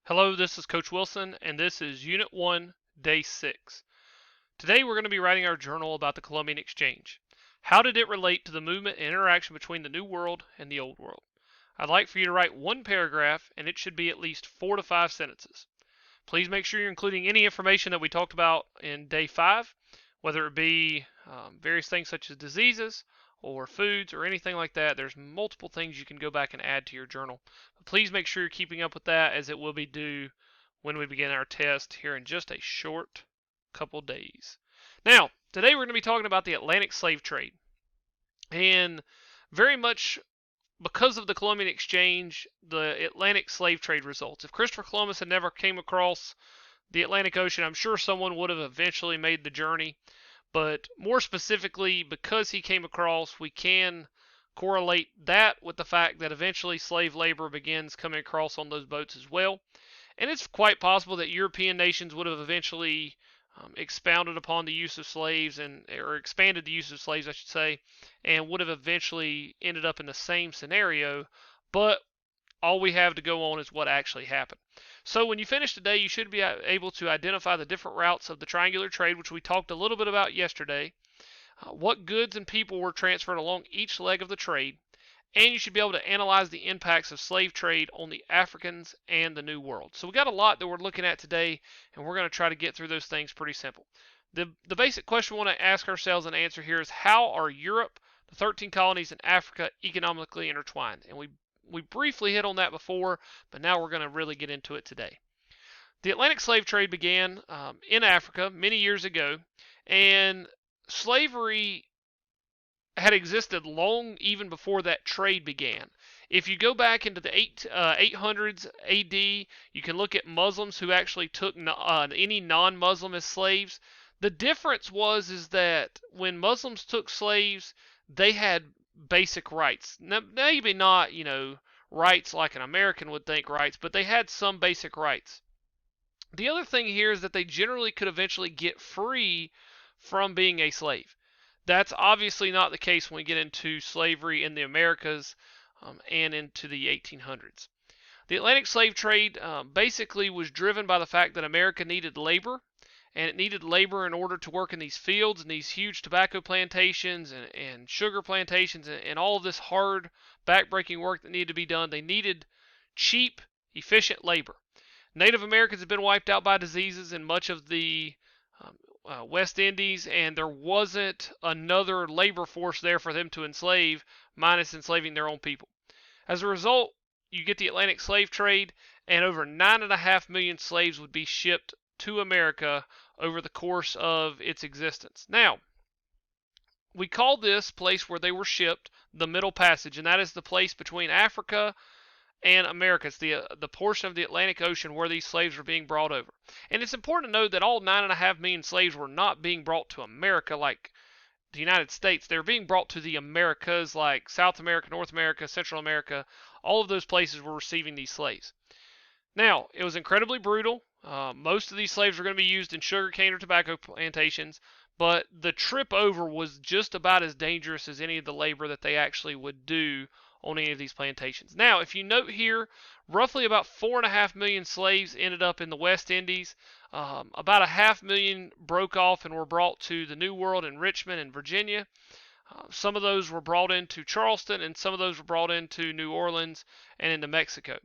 Hello, this is Coach Wilson, and this is Unit 1, Day 6. Today we're going to be writing our journal about the Columbian Exchange. How did it relate to the movement and interaction between the New World and the Old World? I'd like for you to write one paragraph, and it should be at least 4 to 5 sentences. Please make sure you're including any information that we talked about in Day 5, whether it be various things such as diseases, or foods, or anything like that. There's multiple things you can go back and add to your journal. But please make sure you're keeping up with that, as it will be due when we begin our test here in just a short couple days. Now, today we're going to be talking about the Atlantic slave trade. And very much because of the Columbian Exchange, the Atlantic slave trade results. If Christopher Columbus had never came across the Atlantic Ocean, I'm sure someone would have eventually made the journey. But more specifically, because he came across, we can correlate that with the fact that eventually slave labor begins coming across on those boats as well. And it's quite possible that European nations would have eventually expounded upon the use of slaves, or expanded the use of slaves, I should say, and would have eventually ended up in the same scenario. But all we have to go on is what actually happened. So when you finish today, you should be able to identify the different routes of the triangular trade, which we talked a little bit about yesterday, what goods and people were transferred along each leg of the trade, and you should be able to analyze the impacts of slave trade on the Africans and the New World. So we got a lot that we're looking at today, and we're going to try to get through those things pretty simple. The basic question we want to ask ourselves and answer here is, how are Europe, the 13 colonies, and Africa economically intertwined? And we briefly hit on that before, but now we're going to really get into it today. The Atlantic slave trade began in Africa many years ago, and slavery had existed long even before that trade began. If you go back into the 800s AD, you can look at Muslims who actually took any non-Muslim as slaves. The difference is that when Muslims took slaves, they had basic rights. Now, maybe not, rights like an American would think rights, but they had some basic rights. The other thing here is that they generally could eventually get free from being a slave. That's obviously not the case when we get into slavery in the Americas and into the 1800s. The Atlantic slave trade basically was driven by the fact that America needed labor, and it needed labor in order to work in these fields and these huge tobacco plantations and sugar plantations and all of this hard, backbreaking work that needed to be done. They needed cheap, efficient labor. Native Americans had been wiped out by diseases in much of the West Indies, and there wasn't another labor force there for them to enslave, minus enslaving their own people. As a result, you get the Atlantic slave trade, and over 9.5 million slaves would be shipped to America over the course of its existence. Now, we call this place where they were shipped the Middle Passage, and that is the place between Africa and America. It's the portion of the Atlantic Ocean where these slaves were being brought over. And it's important to note that all 9.5 million slaves were not being brought to America like the United States. They were being brought to the Americas, like South America, North America, Central America. All of those places were receiving these slaves. Now, it was incredibly brutal. Most of these slaves were going to be used in sugarcane or tobacco plantations, but the trip over was just about as dangerous as any of the labor that they actually would do on any of these plantations. Now, if you note here, roughly about 4.5 million slaves ended up in the West Indies. About 500,000 broke off and were brought to the New World in Richmond and Virginia. Some of those were brought into Charleston, and some of those were brought into New Orleans and into Mexico.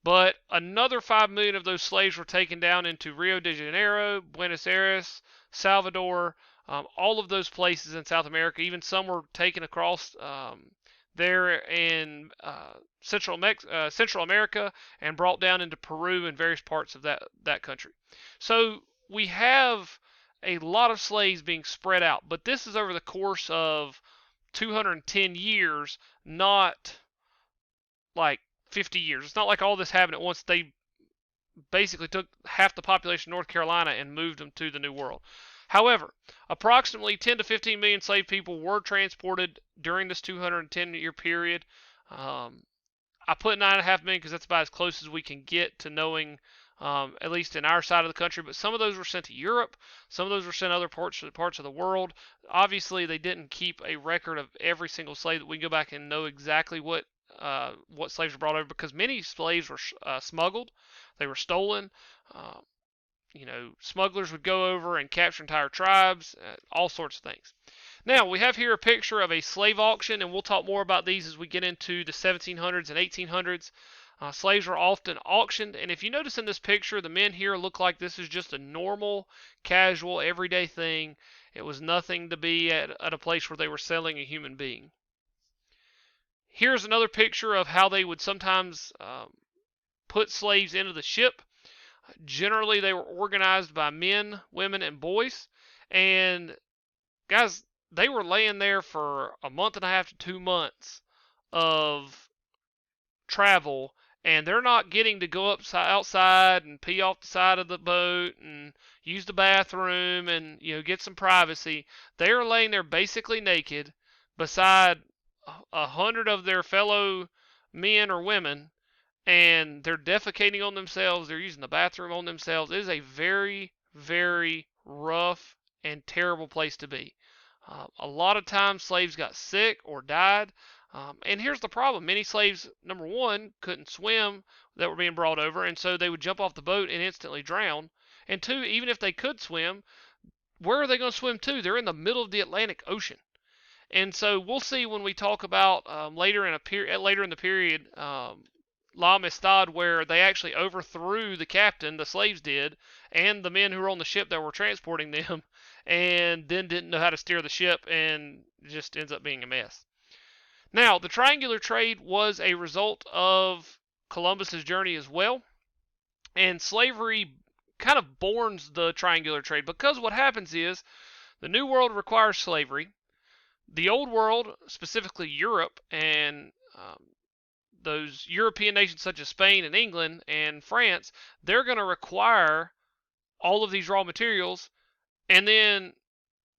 But another 5 million of those slaves were taken down into Rio de Janeiro, Buenos Aires, Salvador, all of those places in South America. Even some were taken across there in Central America and brought down into Peru and various parts of that country. So we have a lot of slaves being spread out, but this is over the course of 210 years, not like 50 years. It's not like all this happened at once. They basically took half the population of North Carolina and moved them to the New World. However, approximately 10 to 15 million slave people were transported during this 210-year period. I put 9.5 million because that's about as close as we can get to knowing, at least in our side of the country. But some of those were sent to Europe. Some of those were sent to other parts of the world. Obviously, they didn't keep a record of every single slave that we can go back and know exactly what what slaves were brought over, because many slaves were smuggled, they were stolen. Uh, Smugglers would go over and capture entire tribes, all sorts of things. Now, we have here a picture of a slave auction, and we'll talk more about these as we get into the 1700s and 1800s. Slaves were often auctioned, and if you notice in this picture, the men here look like this is just a normal, casual, everyday thing. It was nothing to be at a place where they were selling a human being. Here's another picture of how they would sometimes put slaves into the ship. Generally, they were organized by men, women, and boys. And guys, they were laying there for a month and a half to 2 months of travel, and they're not getting to go outside and pee off the side of the boat and use the bathroom and get some privacy. They are laying there basically naked beside 100 of their fellow men or women, and they're defecating on themselves. They're using the bathroom on themselves. It is a very, very rough and terrible place to be. A lot of times slaves got sick or died. And here's the problem. Many slaves, number one, couldn't swim that were being brought over, and so they would jump off the boat and instantly drown. And two, even if they could swim, where are they going to swim to? They're in the middle of the Atlantic Ocean. And so we'll see when we talk about later in the period, La Amistad, where they actually overthrew the captain, the slaves did, and the men who were on the ship that were transporting them, and then didn't know how to steer the ship, and just ends up being a mess. Now, the triangular trade was a result of Columbus's journey as well, and slavery kind of borns the triangular trade, because what happens is the New World requires slavery. The Old World, specifically Europe, and those European nations such as Spain and England and France, they're going to require all of these raw materials, and then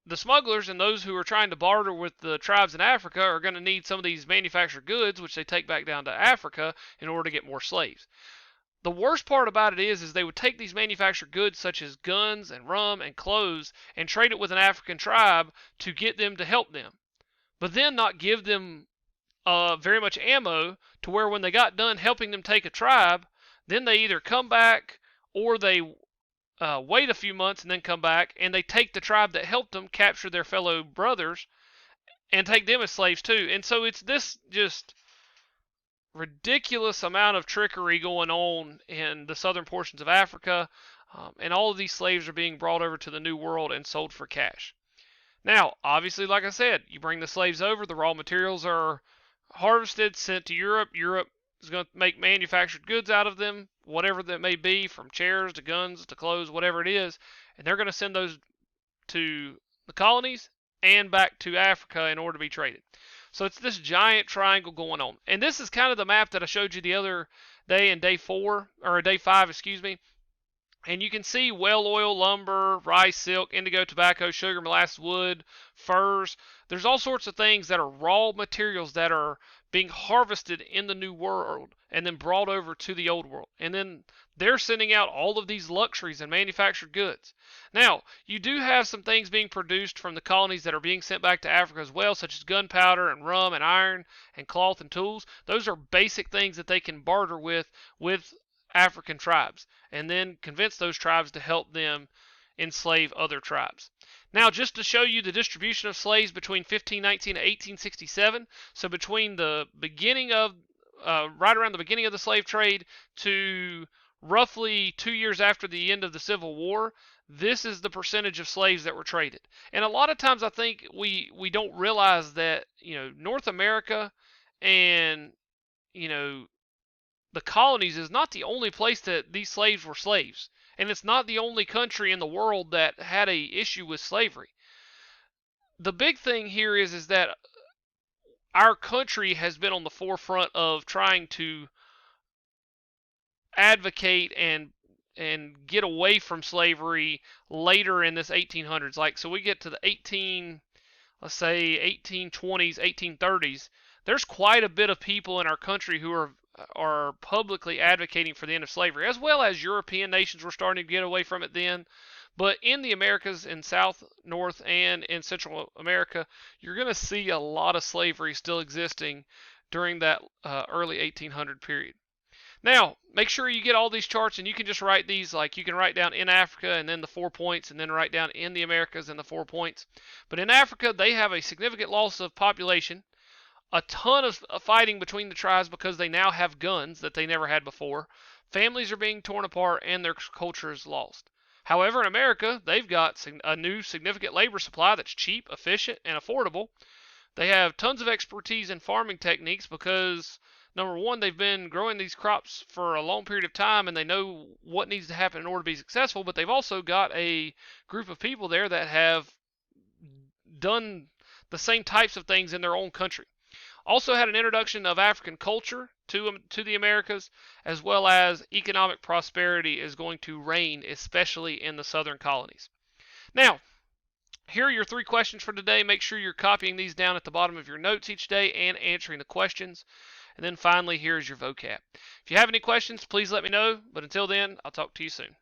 the smugglers and those who are trying to barter with the tribes in Africa are going to need some of these manufactured goods, which they take back down to Africa in order to get more slaves. The worst part about it is they would take these manufactured goods such as guns and rum and clothes and trade it with an African tribe to get them to help them, but then not give them very much ammo to where when they got done helping them take a tribe, then they either come back or they wait a few months and then come back, and they take the tribe that helped them capture their fellow brothers and take them as slaves too. And so it's this just ridiculous amount of trickery going on in the southern portions of Africa, and all of these slaves are being brought over to the New World and sold for cash. Now, obviously, like I said, you bring the slaves over, the raw materials are harvested, sent to Europe. Europe is going to make manufactured goods out of them, whatever that may be, from chairs to guns to clothes, whatever it is, and they're going to send those to the colonies and back to Africa in order to be traded. So it's this giant triangle going on. And this is kind of the map that I showed you the other day in day 5, excuse me. And you can see whale oil, lumber, rice, silk, indigo, tobacco, sugar, molasses, wood, furs. There's all sorts of things that are raw materials that are being harvested in the New World and then brought over to the Old World. And then they're sending out all of these luxuries and manufactured goods. Now, you do have some things being produced from the colonies that are being sent back to Africa as well, such as gunpowder and rum and iron and cloth and tools. Those are basic things that they can barter with African tribes, and then convince those tribes to help them enslave other tribes. Now, just to show you the distribution of slaves between 1519 and 1867, so between the beginning of, right around the beginning of the slave trade to roughly 2 years after the end of the Civil War, this is the percentage of slaves that were traded. And a lot of times I think we don't realize that, North America and, the colonies is not the only place that these slaves were slaves. And it's not the only country in the world that had a issue with slavery. The big thing here is that our country has been on the forefront of trying to advocate and get away from slavery later in this 1800s. So we get to the 1820s, 1830s. There's quite a bit of people in our country who are publicly advocating for the end of slavery, as well as European nations were starting to get away from it then. But in the Americas, in South, North, and in Central America, you're going to see a lot of slavery still existing during that early 1800 period. Now, make sure you get all these charts, and you can just write these, like you can write down in Africa and then the 4 points, and then write down in the Americas and the 4 points. But in Africa, they have a significant loss of population, a ton of fighting between the tribes because they now have guns that they never had before. Families are being torn apart, and their culture is lost. However, in America, they've got a new significant labor supply that's cheap, efficient, and affordable. They have tons of expertise in farming techniques because, number one, they've been growing these crops for a long period of time and they know what needs to happen in order to be successful, but they've also got a group of people there that have done the same types of things in their own country. Also had an introduction of African culture to the Americas, as well as economic prosperity is going to reign, especially in the southern colonies. Now, here are your 3 questions for today. Make sure you're copying these down at the bottom of your notes each day and answering the questions. And then finally, here's your vocab. If you have any questions, please let me know. But until then, I'll talk to you soon.